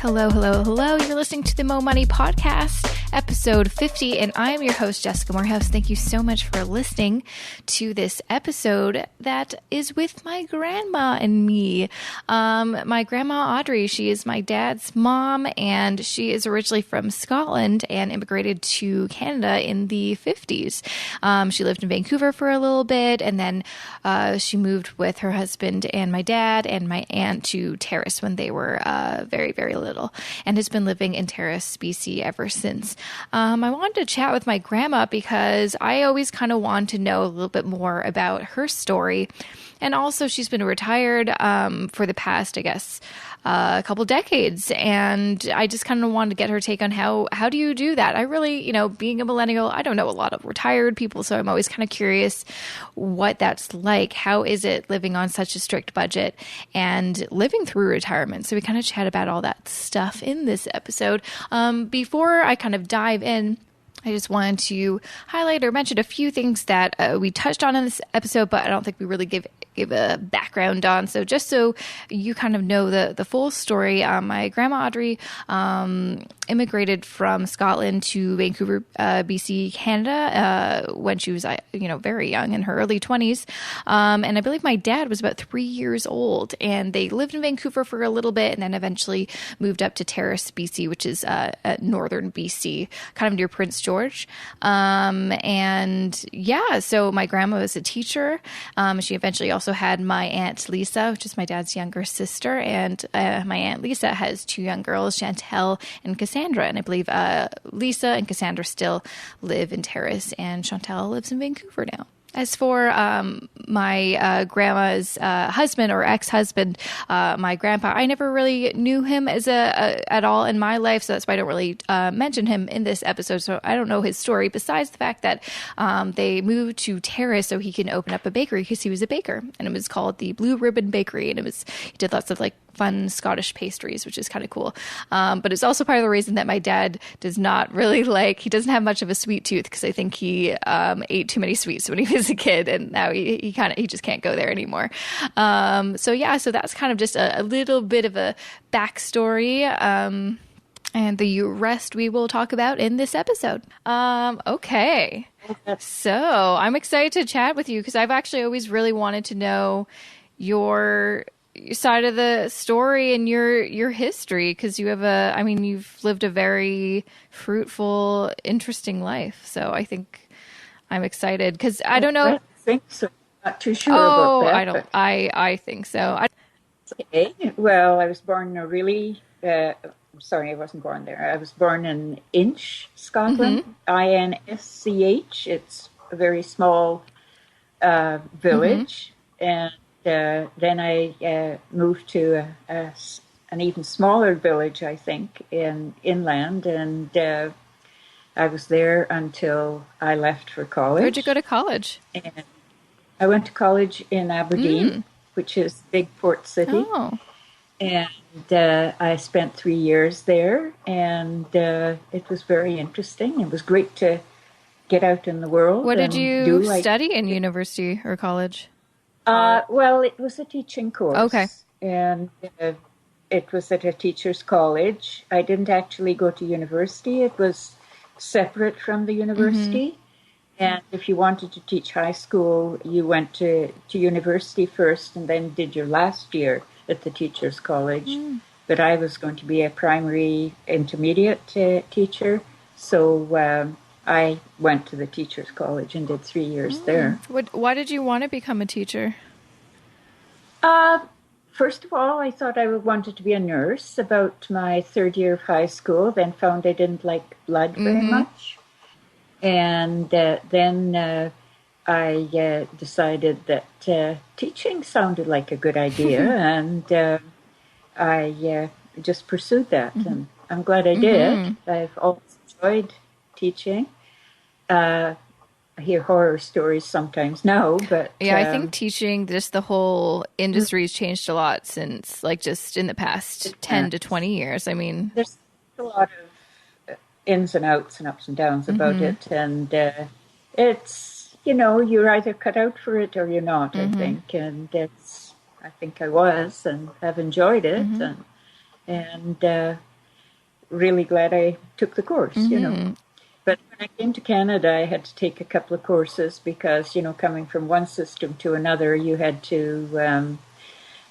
Hello, hello, hello. You're listening to the Mo Money Podcast, episode 50, and I'm your host, Jessica Moorhouse. Thank you so much for listening to this episode that is with my grandma and me. My grandma, Audrey, she is my dad's mom, and she is originally from Scotland and immigrated to Canada in the 50s. She lived in Vancouver for a little bit, and then she moved with her husband and my dad and my aunt to Terrace when they were very, very little, and has been living in Terrace, BC ever since. I wanted to chat with my grandma because I always kind of want to know a little bit more about her story. And also she's been retired for the past, I guess, a couple decades. And I just kind of wanted to get her take on how do you do that? I really, being a millennial, I don't know a lot of retired people. So I'm always kind of curious what that's like. How is it living on such a strict budget and living through retirement? So we kind of chat about all that stuff in this episode. Before I kind of dive in, I just wanted to highlight or mention a few things that we touched on in this episode, but I don't think we really give a background on. So just so you kind of know the full story, my grandma Audrey immigrated from Scotland to Vancouver, BC, Canada when she was, very young, in her early 20s. And I believe my dad was about 3 years old, and they lived in Vancouver for a little bit and then eventually moved up to Terrace, BC, which is northern BC, kind of near Prince George. So my grandma was a teacher. She eventually also had my Aunt Lisa, which is my dad's younger sister. And my Aunt Lisa has two young girls, Chantel and Cassandra. And I believe Lisa and Cassandra still live in Terrace, and Chantel lives in Vancouver now. As for my grandma's husband or ex-husband, my grandpa, I never really knew him as at all in my life, so that's why I don't really mention him in this episode. So I don't know his story, besides the fact that they moved to Terrace so he can open up a bakery, because he was a baker, and it was called the Blue Ribbon Bakery, and he did lots of fun Scottish pastries, which is kind of cool. But it's also part of the reason that my dad does not really he doesn't have much of a sweet tooth, because I think he ate too many sweets when he was a kid, and now he just can't go there anymore. So that's kind of just a little bit of a backstory. And the rest we will talk about in this episode. Okay. So I'm excited to chat with you, because I've actually always really wanted to know your side of the story and your history, because you've lived a very fruitful, interesting life. So I think I'm excited, because I don't know. I think so. Not too sure about that. I think so. Okay. Well, I was born in sorry, I wasn't born there. I was born in Inch, Scotland, Insch. It's a very small village, and then I moved to an even smaller village, I think, in inland, and I was there until I left for college. Where'd you go to college? And I went to college in Aberdeen, which is a big port city. Oh. And I spent 3 years there, and it was very interesting. It was great to get out in the world. What did you study in university or college? Well, it was a teaching course. Okay. And it was at a teacher's college. I didn't actually go to university. It was separate from the university. And if you wanted to teach high school, you went to university first and then did your last year at the teacher's college. But I was going to be a primary intermediate teacher. So I went to the teacher's college and did 3 years there. Why did you want to become a teacher? First of all, I thought I wanted to be a nurse about my third year of high school, then found I didn't like blood very much. And then I decided that teaching sounded like a good idea, and I just pursued that. And I'm glad I did. I've always enjoyed teaching. I hear horror stories sometimes now, but... Yeah, I think teaching, just the whole industry has changed a lot since, just in the past 10 to 20 years. I mean... There's a lot of ins and outs and ups and downs about it, and it's, you're either cut out for it or you're not, I think, and I think I was, and have enjoyed it, and really glad I took the course, you know. But when I came to Canada, I had to take a couple of courses because, you know, coming from one system to another, you had to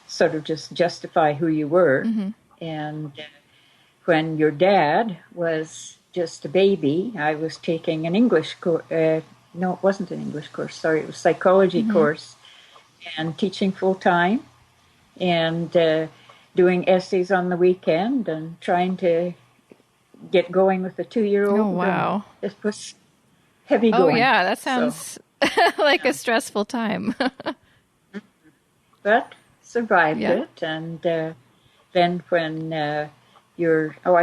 sort of just justify who you were. And when your dad was just a baby, I was taking an English course. No, it wasn't an English course. Sorry, it was a psychology course, and teaching full time, and doing essays on the weekend, and trying to get going with a 2-year-old. Oh, wow. It was heavy going. Oh, yeah, that sounds like a stressful time. But survived it, and then when I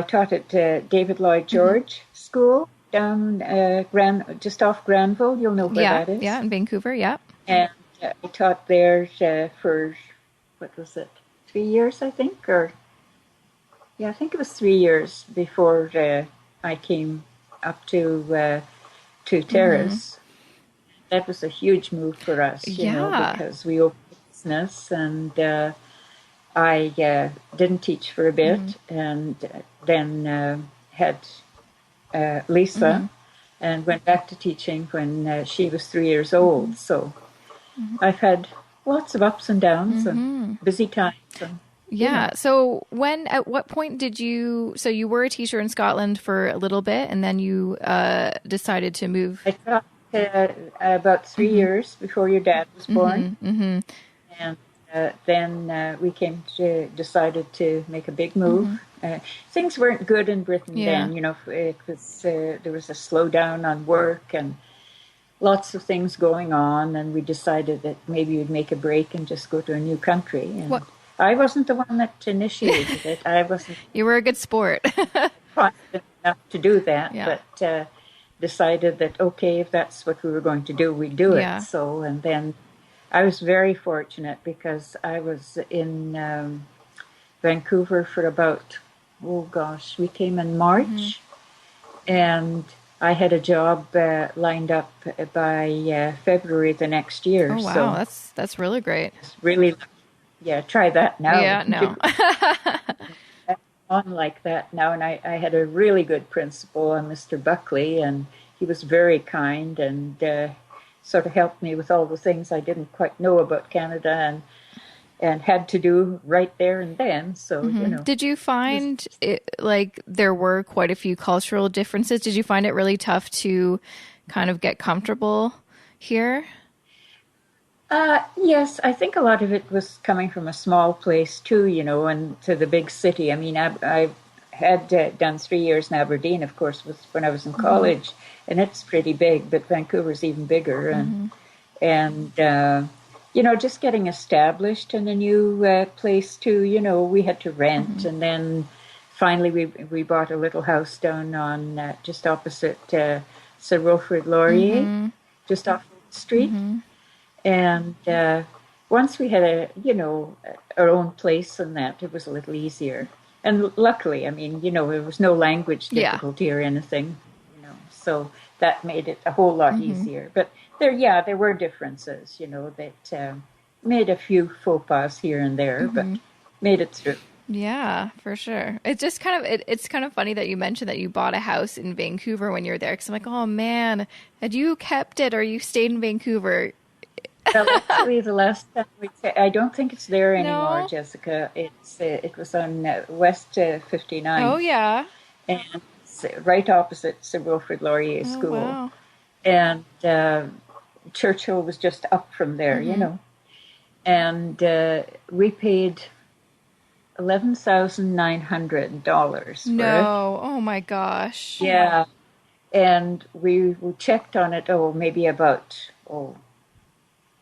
taught at David Lloyd George School down just off Granville. You'll know where that is. Yeah, in Vancouver. Yeah, and I taught there for what was it, 3 years, I think, I think it was 3 years before I came up to Terrace. That was a huge move for us, you know, because we opened a business, and I didn't teach for a bit, and then had Lisa, and went back to teaching when she was 3 years old. So I've had lots of ups and downs and busy times. And, So at what point did you, so you were a teacher in Scotland for a little bit, and then you decided to move? I taught about 3 years before your dad was born. And then we decided to make a big move. Things weren't good in Britain then, you know. It was there was a slowdown on work and lots of things going on, and we decided that maybe we'd make a break and just go to a new country. And I wasn't the one that initiated it. I wasn't. You were a good sport. Confident enough to do that, but decided that okay, if that's what we were going to do, we'd do it. So, and then I was very fortunate because I was in Vancouver for about, we came in March, and I had a job lined up by February the next year. Oh, wow, so that's really great. Really, try that now. Yeah, no. On like that now, and I had a really good principal, Mr. Buckley, and he was very kind and sort of helped me with all the things I didn't quite know about Canada and had to do right there and then. So, you know. Did you find like there were quite a few cultural differences? Did you find it really tough to kind of get comfortable here? Yes, I think a lot of it was coming from a small place too, you know, and to the big city. I mean, I had done 3 years in Aberdeen, of course, when I was in college, and it's pretty big, but Vancouver's even bigger. And you know, just getting established in a new place too, you know, we had to rent, and then finally we bought a little house down on just opposite Sir Wilfrid Laurier, just off the street. And once we had our own place and that, it was a little easier. And luckily, I mean, you know, there was no language difficulty or anything, you know, so that made it a whole lot easier. But there were differences, you know, that made a few faux pas here and there, but made it through. Yeah, for sure. It's just kind of, it's kind of funny that you mentioned that you bought a house in Vancouver when you were there. Because I'm like, oh man, had you kept it or you stayed in Vancouver? Well, actually, the last time I don't think it's there anymore, Jessica. It was on West 59. Oh, yeah. And it's right opposite Sir Wilfrid Laurier School. Wow. And Churchill was just up from there, you know. And we paid $11,900 No, for it. Oh my gosh. Yeah. And we checked on it, maybe about,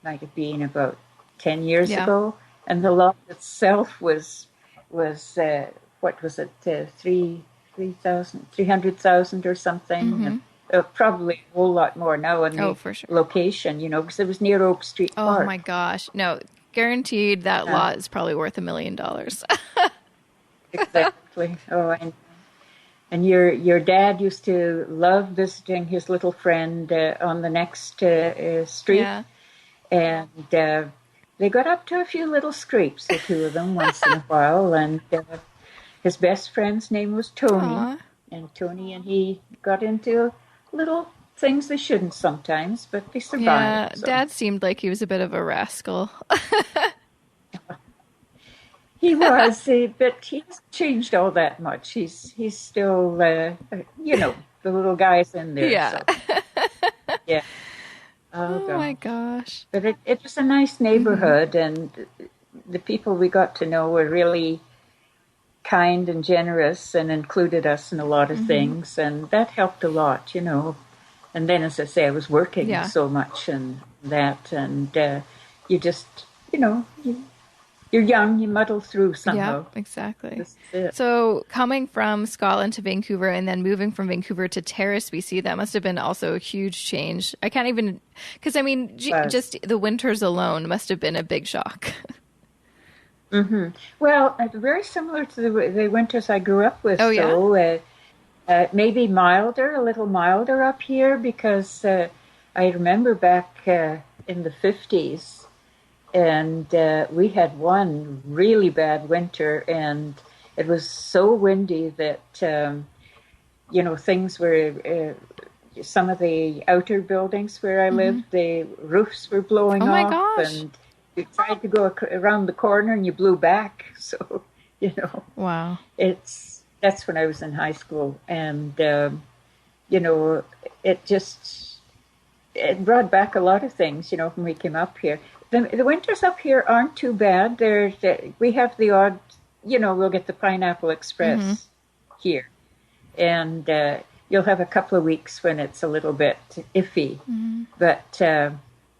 might have been about 10 years ago, and the lot itself was what was it, 300,000 or something, and, probably a whole lot more now in the location, you know, because it was near Oak Street Park. Oh my gosh, no, guaranteed that lot is probably worth $1 million. Exactly. And your dad used to love visiting his little friend on the next street. Yeah. And they got up to a few little scrapes, the two of them, once in a while. And his best friend's name was Tony. Aw. And Tony and he got into little things they shouldn't sometimes, but they Yeah, survived. So. Dad seemed like he was a bit of a rascal. He was, but he hasn't changed all that much. He's still, the little guy's in there. Yeah. So, yeah. Oh God. my gosh. But it was a nice neighborhood, and the people we got to know were really kind and generous and included us in a lot of things, and that helped a lot, And then, as I say, I was working so much and that, and you just, you're young, you muddle through somehow. Yeah, exactly. This is it. So coming from Scotland to Vancouver and then moving from Vancouver to Terrace, BC, that must have been also a huge change. I can't even, because I mean, just the winters alone must have been a big shock. Well, very similar to the winters I grew up with. Oh, yeah? So, maybe a little milder up here, because I remember back in the 50s, and we had one really bad winter, and it was so windy that, things were, some of the outer buildings where I lived, the roofs were blowing off. Oh my gosh. And you tried to go around the corner and you blew back. So, Wow. That's when I was in high school. And, it brought back a lot of things, when we came up here. The winters up here aren't too bad. We have the odd, we'll get the Pineapple Express here. And you'll have a couple of weeks when it's a little bit iffy. But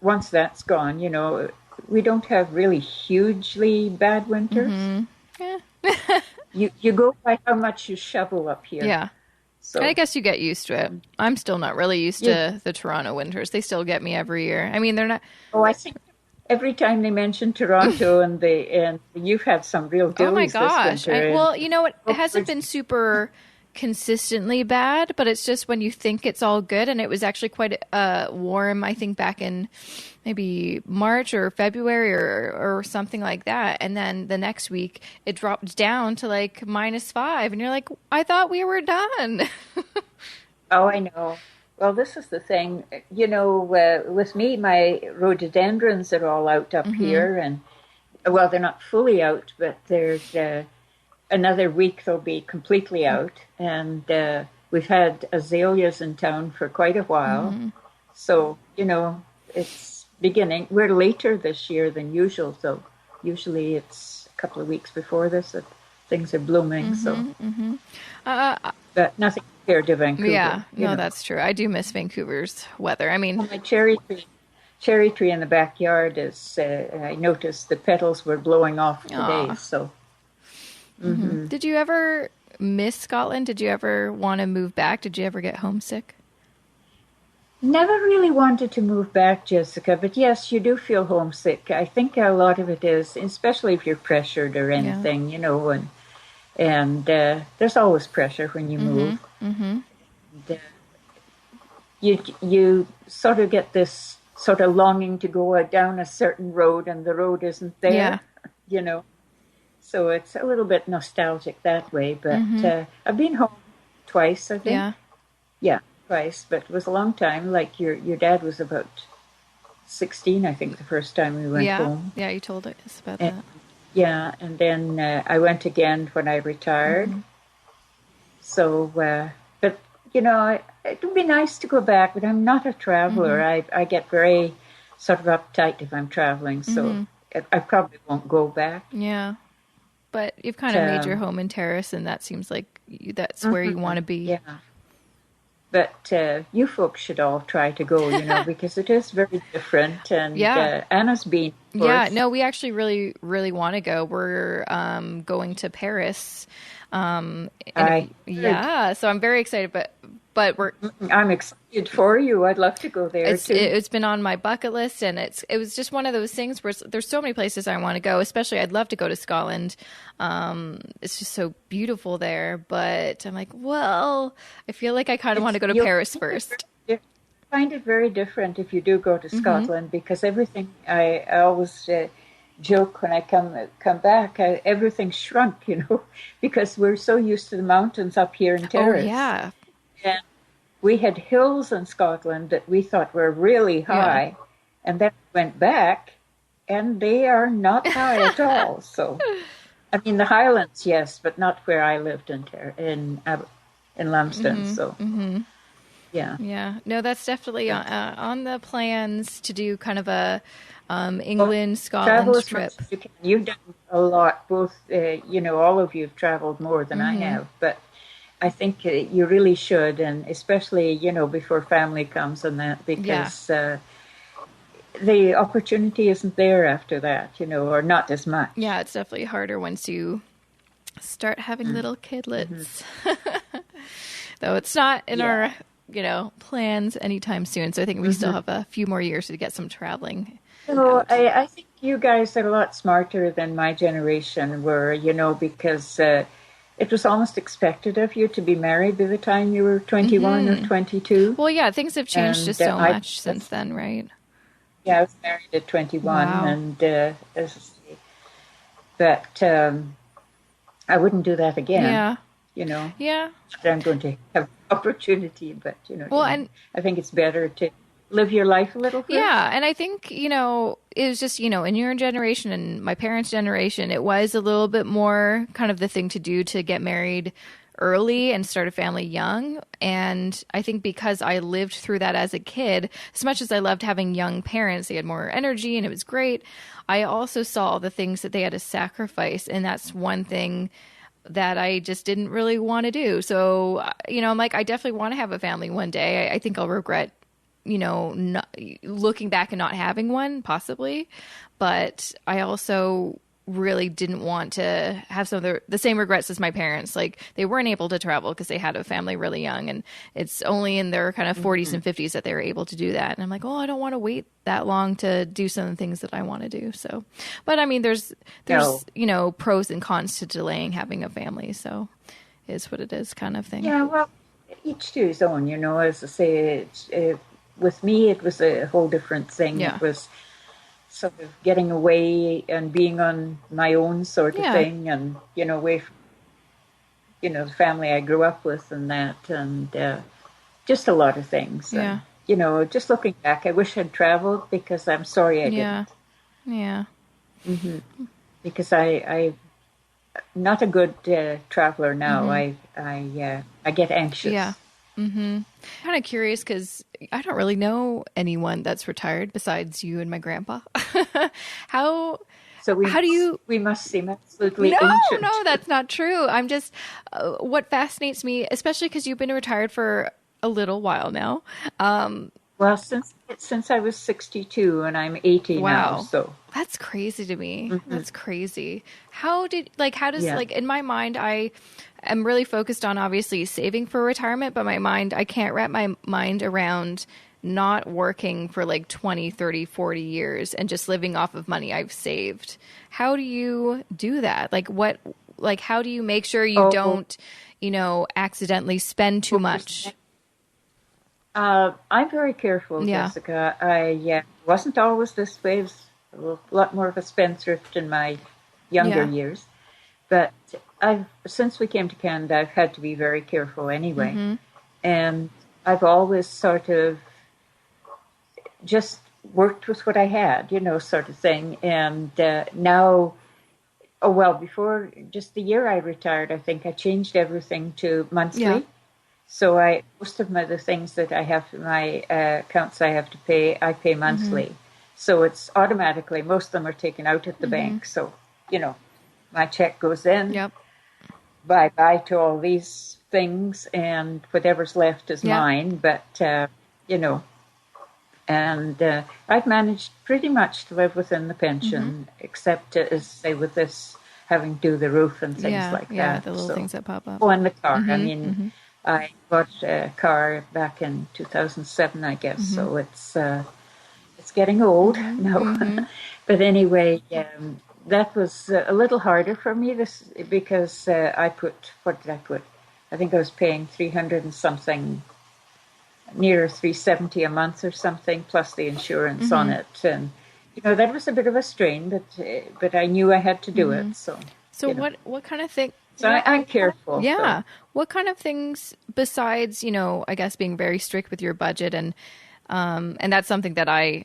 once that's gone, we don't have really hugely bad winters. Yeah. You go by how much you shovel up here. Yeah. So I guess you get used to it. I'm still not really used to the Toronto winters. They still get me every year. I mean, they're not. Oh, I think every time they mention Toronto and you've had some real dillies Oh my gosh. this winter. Well, you know what? It hasn't been super consistently bad, but it's just when you think it's all good, and it was actually quite warm, I think back in maybe March or February or something like that, and then the next week it dropped down to like -5, and you're like, I thought we were done. Oh, I know. Well, this is the thing, with me, my rhododendrons are all out up here, and well, they're not fully out, but there's another week they'll be completely out, and we've had azaleas in town for quite a while. So, it's beginning. We're later this year than usual, so usually it's a couple of weeks before this that things are blooming. But nothing compared to Vancouver. Yeah, no, that's true. I do miss Vancouver's weather. I mean, my cherry tree in the backyard is, I noticed the petals were blowing off today, so... Did you ever miss Scotland? Did you ever want to move back? Did you ever get homesick? Never really wanted to move back, Jessica, but yes, you do feel homesick. I think a lot of it is, especially if you're pressured or anything, and there's always pressure when you move. And, you sort of get this sort of longing to go down a certain road, and the road isn't there, So it's a little bit nostalgic that way, but I've been home twice, I think. Yeah, twice, but it was a long time. Like your dad was about 16, I think, the first time we went home. Yeah, you told us about that. Yeah, and then I went again when I retired. So, but, it would be nice to go back, but I'm not a traveler. I get very sort of uptight if I'm traveling, so I probably won't go back. Yeah. But you've kind of made your home in Terrace, and that seems like that's where you want to be. Yeah. But you folks should all try to go, because it is very different. And Anna's been. Yeah, no, we actually really, really want to go. We're going to Paris. So I'm very excited, but I'm excited for you. I'd love to go there too. It's been on my bucket list, and it was just one of those things where there's so many places I want to go. Especially, I'd love to go to Scotland. It's just so beautiful there. But I'm like, well, I feel like I kind of want to go to Paris first. I find it very different if you do go to Scotland, because everything I always joke when I come back, everything shrunk, because we're so used to the mountains up here in Oh, Terrace. yeah. And we had hills in Scotland that we thought were really high, and then we went back, and they are not high at all. So, I mean, the Highlands, yes, but not where I lived in Lumsden. So, yeah. Yeah. No, that's definitely on the plans to do kind of a England, Travel Scotland as trip. much as you can. You've done a lot, both, all of you have traveled more than I have, but I think you really should, and especially, before family comes and that, because the opportunity isn't there after that, or not as much. Yeah, it's definitely harder once you start having little kidlets. Though it's not in our, plans anytime soon. So I think we still have a few more years to get some traveling. So I think you guys are a lot smarter than my generation were, because it was almost expected of you to be married by the time you were 21 or 22. Well, yeah, things have changed just so much since then, right? Yeah, I was married at 21, and but I wouldn't do that again. Yeah. I'm going to have opportunity, but Well, and I think it's better to live your life a little first. Yeah, and I think, it was just, in your generation and my parents' generation, it was a little bit more kind of the thing to do to get married early and start a family young. And I think because I lived through that as a kid, as much as I loved having young parents, they had more energy and it was great. I also saw the things that they had to sacrifice. And that's one thing that I just didn't really want to do. So, I'm like, I definitely want to have a family one day. I think I'll regret not, looking back and not having one, possibly. But I also really didn't want to have some of the same regrets as my parents. Like, they weren't able to travel because they had a family really young, and it's only in their kind of 40s and 50s that they were able to do that. And I'm like, I don't want to wait that long to do some of the things that I want to do. So, but I mean, there's pros and cons to delaying having a family. So it's what it is, kind of thing. Yeah, well, each to his own, as I say, with me, it was a whole different thing. Yeah. It was sort of getting away and being on my own sort of thing, and, away from, the family I grew up with and that, and just a lot of things. Yeah. And, just looking back, I wish I'd traveled, because I'm sorry I didn't. Yeah. Because I'm not a good traveler now. I get anxious. Yeah. I'm kind of curious because I don't really know anyone that's retired besides you and my grandpa. We must seem absolutely ancient. No, that's not true. I'm just, what fascinates me, especially because you've been retired for a little while now. Well, since I was 62 and I'm 80 now, so. That's crazy to me. That's crazy. In my mind, I am really focused on obviously saving for retirement, but I can't wrap my mind around not working for like 20, 30, 40 years and just living off of money I've saved. How do you do that? How do you make sure you don't, accidentally spend too much? I'm very careful, Jessica. I wasn't always this way. I was a lot more of a spendthrift in my younger years. But since we came to Canada, I've had to be very careful anyway. And I've always sort of just worked with what I had, sort of thing. And now, before just the year I retired, I think I changed everything to monthly. Yeah. So most of the things that I have, my accounts I have to pay, I pay monthly. So it's automatically, most of them are taken out at the bank. So, my check goes in. Yep. Bye-bye to all these things, and whatever's left is mine. But, and I've managed pretty much to live within the pension, except, as say, with this having to do the roof and things like that. Yeah, the little things that pop up. Oh, and the car. I mean, I bought a car back in 2007, I guess. So it's getting old now. But anyway, that was a little harder for me because what did I put? I think I was paying 300 and something, near 370 a month or something, plus the insurance on it. And that was a bit of a strain, but I knew I had to do it. So, So what kind of thing? So I'm careful. Yeah. So. What kind of things besides, I guess being very strict with your budget and that's something that I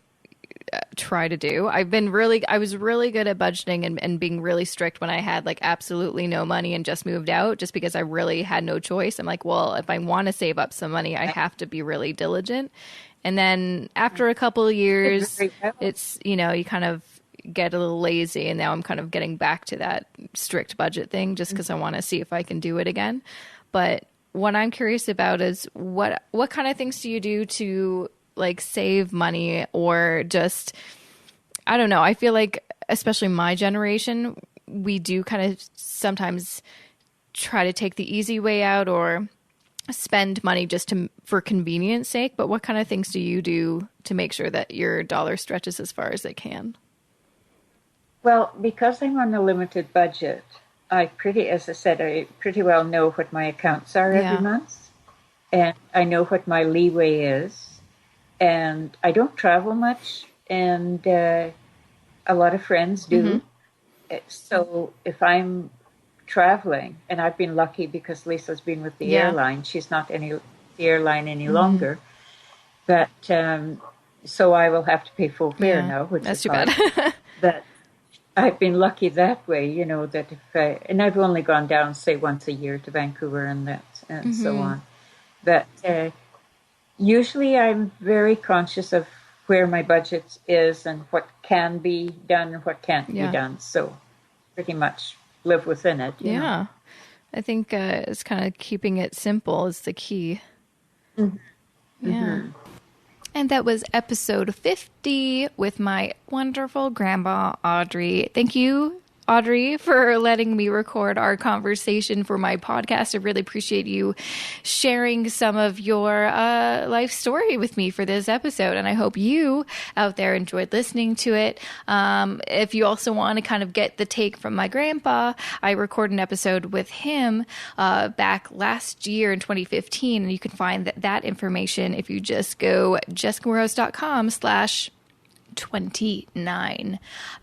try to do. I was really good at budgeting and being really strict when I had like absolutely no money and just moved out, just because I really had no choice. I'm like, well, if I want to save up some money, I have to be really diligent. And then after a couple of years, it's, you kind of get a little lazy, and now I'm kind of getting back to that strict budget thing just because I want to see if I can do it again. But what I'm curious about is what kind of things do you do to like save money, or just, I don't know. I feel like, especially my generation, we do kind of sometimes try to take the easy way out or spend money just for convenience sake. But what kind of things do you do to make sure that your dollar stretches as far as it can? Well, because I'm on a limited budget, as I said, I pretty well know what my accounts are every month, and I know what my leeway is. And I don't travel much, and a lot of friends do. So if I'm traveling, and I've been lucky because Lisa's been with the airline, she's not the airline any longer. But so I will have to pay full fare now, which that's is too bad. But I've been lucky that way, that and I've only gone down, say, once a year to Vancouver and so on. But usually I'm very conscious of where my budget is and what can be done and what can't be done. So pretty much live within it. You know? I think it's kind of keeping it simple is the key. Yeah. And that was episode 50 with my wonderful grandma, Audrey. Thank you, Audrey, for letting me record our conversation for my podcast. I really appreciate you sharing some of your life story with me for this episode. And I hope you out there enjoyed listening to it. If you also want to kind of get the take from my grandpa, I recorded an episode with him back last year in 2015. And you can find that information if you just go jessicamoorhouse.com/29.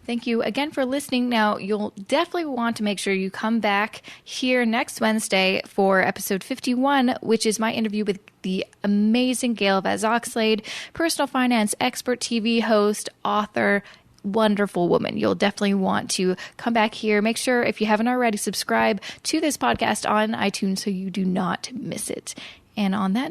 Thank you again for listening. Now, you'll definitely want to make sure you come back here next Wednesday for episode 51, which is my interview with the amazing Gail Vaz-Oxlade, personal finance expert, TV host, author, wonderful woman. You'll definitely want to come back here. Make sure, if you haven't already, subscribe to this podcast on iTunes so you do not miss it. And on that note,